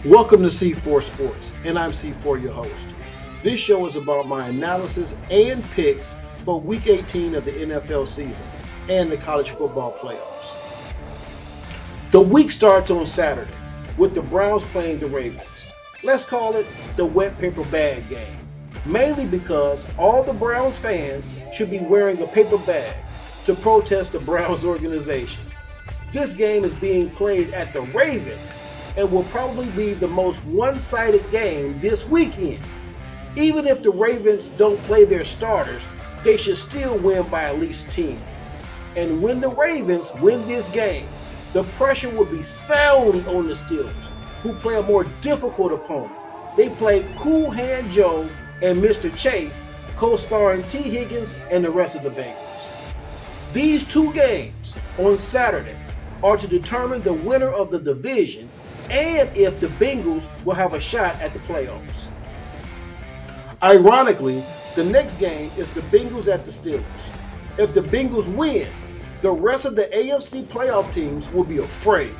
Welcome to C4 Sports, and I'm C4, your host. This show is about my analysis and picks for Week 18 of the NFL season and the college football playoffs. The week starts on Saturday with the Browns playing the Ravens. Let's call it the wet paper bag game, mainly because all the Browns fans should be wearing a paper bag to protest the Browns organization. This game is being played at the Ravens and will probably be the most one-sided game this weekend. Even if the Ravens don't play their starters, they should still win by at least 10. And when the Ravens win this game, the pressure will be soundly on the Steelers, who play a more difficult opponent. They play Cool Hand Joe and Mr. Chase, co-starring T. Higgins and the rest of the Bengals. These two games on Saturday are to determine the winner of the division and if the Bengals will have a shot at the playoffs. Ironically, the next game is the Bengals at the Steelers. If the Bengals win, the rest of the AFC playoff teams will be afraid.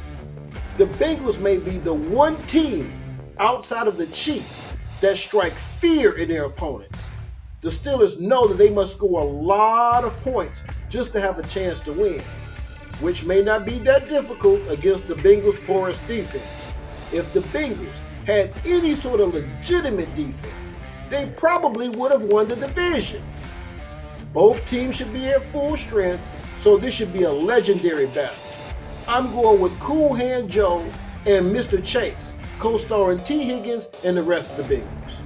The Bengals may be the one team outside of the Chiefs that strike fear in their opponents. The Steelers know that they must score a lot of points just to have a chance to win, which may not be that difficult against the Bengals' porous defense. If the Bengals had any sort of legitimate defense, they probably would have won the division. Both teams should be at full strength, so this should be a legendary battle. I'm going with Cool Hand Joe and Mr. Chase, co-starring T. Higgins and the rest of the Bengals.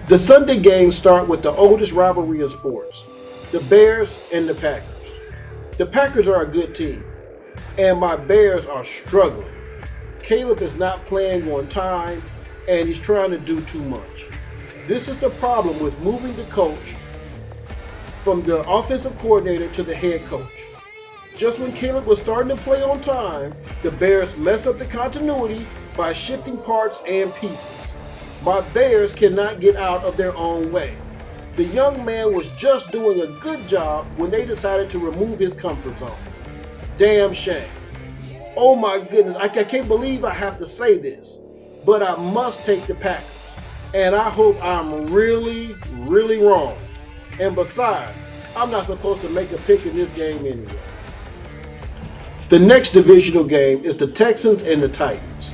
The Sunday games start with the oldest rivalry in sports, the Bears and the Packers. The Packers are a good team, and my Bears are struggling. Caleb is not playing on time, and he's trying to do too much. This is the problem with moving the coach from the offensive coordinator to the head coach. Just when Caleb was starting to play on time, the Bears mess up the continuity by shifting parts and pieces. My Bears cannot get out of their own way. The young man was just doing a good job when they decided to remove his comfort zone. Damn shame. Oh my goodness, I can't believe I have to say this, but I must take the Packers. And I hope I'm really, really wrong. And besides, I'm not supposed to make a pick in this game anyway. The next divisional game is the Texans and the Titans.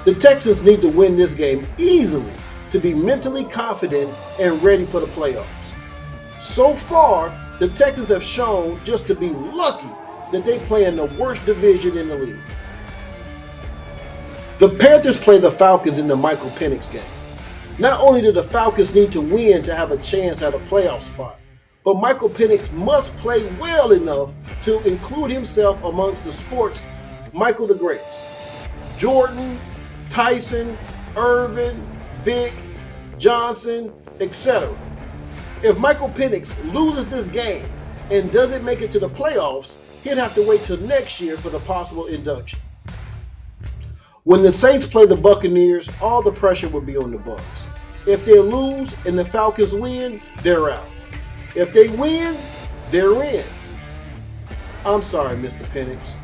The Texans need to win this game easily to be mentally confident and ready for the playoffs. So far, the Texans have shown just to be lucky that they play in the worst division in the league. The Panthers play the Falcons in the Michael Penix game. Not only do the Falcons need to win to have a chance at a playoff spot, but Michael Penix must play well enough to include himself amongst the sport's Michael the Greats. Jordan, Tyson, Irvin, Vic, Johnson, etc. If Michael Penix loses this game and doesn't make it to the playoffs, he'd have to wait till next year for the possible induction. When the Saints play the Buccaneers, all the pressure will be on the Bucs. If they lose and the Falcons win, they're out. If they win, they're in. I'm sorry, Mr. Penix.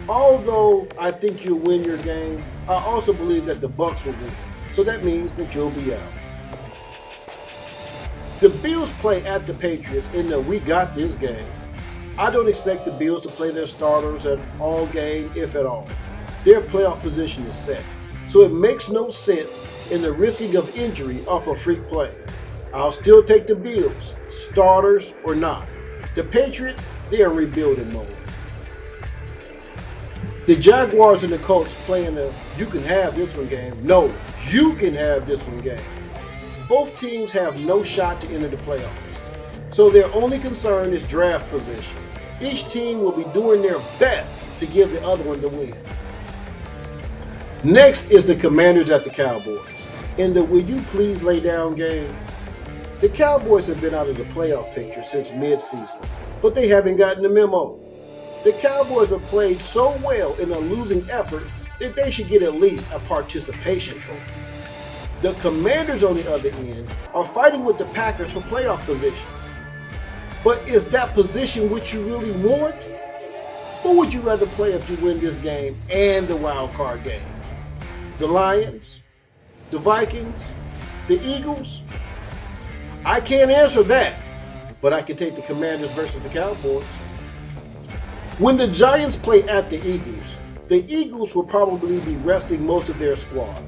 Although I think you'll win your game, I also believe that the Bucs will win. So that means that you'll be out. The Bills play at the Patriots in the we got this game. I don't expect the Bills to play their starters at all game, if at all. Their playoff position is set, so it makes no sense in the risking of injury off a freak play. I'll still take the Bills, starters or not. The Patriots, they are rebuilding mode. The Jaguars and the Colts play in the you can have this one game. No, you can have this one game. Both teams have no shot to enter the playoffs, so their only concern is draft position. Each team will be doing their best to give the other one the win. Next is the Commanders at the Cowboys. In the will you please lay down game, the Cowboys have been out of the playoff picture since mid-season, but they haven't gotten the memo. The Cowboys have played so well in a losing effort that they should get at least a participation trophy. The Commanders, on the other end, are fighting with the Packers for playoff position. But is that position what you really want? Who would you rather play if you win this game and the wild card game? The Lions? The Vikings? The Eagles? I can't answer that, but I can take the Commanders versus the Cowboys. When the Giants play at the Eagles will probably be resting most of their squad.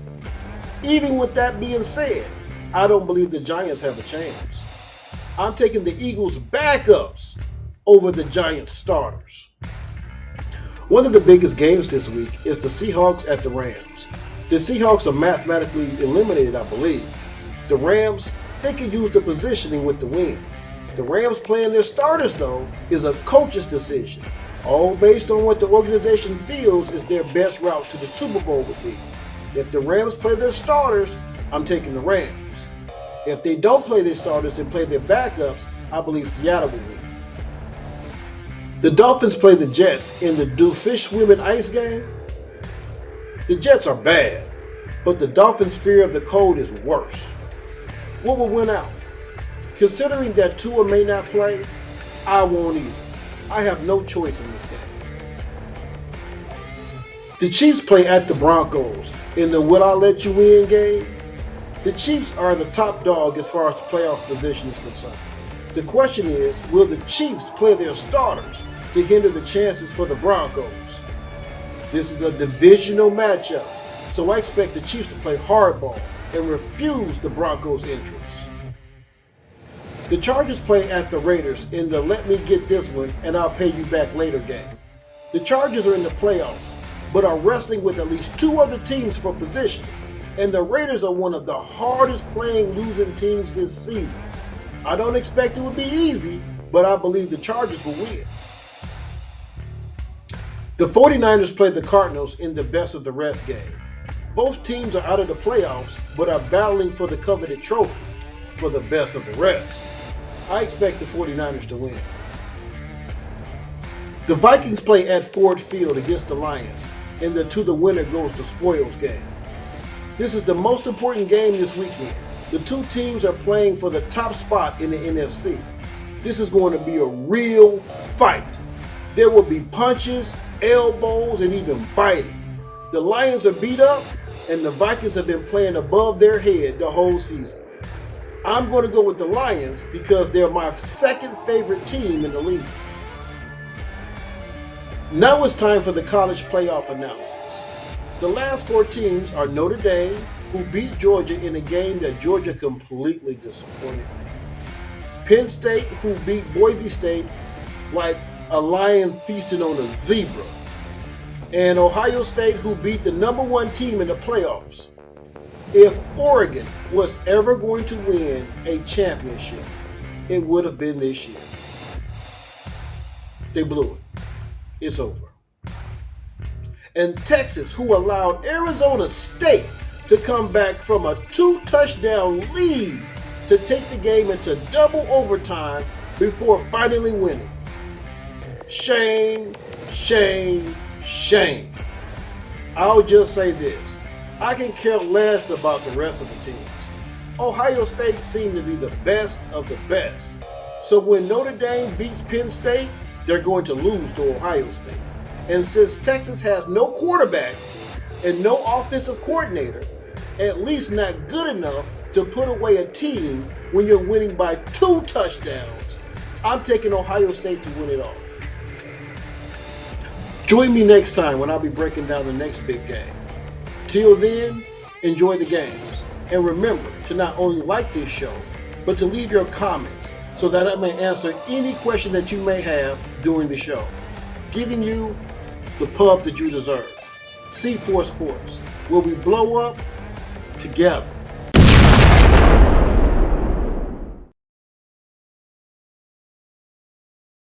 Even with that being said, I don't believe the Giants have a chance. I'm taking the Eagles' backups over the Giants' starters. One of the biggest games this week is the Seahawks at the Rams. The Seahawks are mathematically eliminated, I believe. The Rams, they can use the positioning with the win. The Rams playing their starters, though, is a coach's decision, all based on what the organization feels is their best route to the Super Bowl would be. If the Rams play their starters, I'm taking the Rams. If they don't play their starters and play their backups, I believe Seattle will win. The Dolphins play the Jets in the Do Fish Swim in Ice game. The Jets are bad, but the Dolphins' fear of the cold is worse. What will win out? Considering that Tua may not play, I won't either. I have no choice in this game. The Chiefs play at the Broncos in the Will I Let You In game. The Chiefs are the top dog as far as the playoff position is concerned. The question is, will the Chiefs play their starters to hinder the chances for the Broncos? This is a divisional matchup, so I expect the Chiefs to play hardball and refuse the Broncos' entrance. The Chargers play at the Raiders in the Let Me Get This One and I'll Pay You Back Later game. The Chargers are in the playoffs, but are wrestling with at least two other teams for position, and the Raiders are one of the hardest playing losing teams this season. I don't expect it will be easy, but I believe the Chargers will win. The 49ers play the Cardinals in the best of the rest game. Both teams are out of the playoffs, but are battling for the coveted trophy for the best of the rest. I expect the 49ers to win. The Vikings play at Ford Field against the Lions in the To the Winner Goes the Spoils game. This is the most important game this weekend. The two teams are playing for the top spot in the NFC. This is going to be a real fight. There will be punches, elbows, and even biting. The Lions are beat up, and the Vikings have been playing above their head the whole season. I'm going to go with the Lions because they're my second favorite team in the league. Now it's time for the college playoff analysis. The last four teams are Notre Dame, who beat Georgia in a game that Georgia completely disappointed. Penn State, who beat Boise State like a lion feasting on a zebra. And Ohio State, who beat the number one team in the playoffs. If Oregon was ever going to win a championship, it would have been this year. They blew it. It's over. And Texas, who allowed Arizona State to come back from a 2-touchdown lead to take the game into double overtime before finally winning. Shame, shame, shame. I'll just say this. I can care less about the rest of the teams. Ohio State seemed to be the best of the best. So when Notre Dame beats Penn State, they're going to lose to Ohio State. And since Texas has no quarterback and no offensive coordinator, at least not good enough to put away a team when you're winning by 2 touchdowns, I'm taking Ohio State to win it all. Join me next time when I'll be breaking down the next big game. Till then, enjoy the games. And remember to not only like this show, but to leave your comments so that I may answer any question that you may have during the show, giving you the pub that you deserve. C4 Sports, where we blow up together.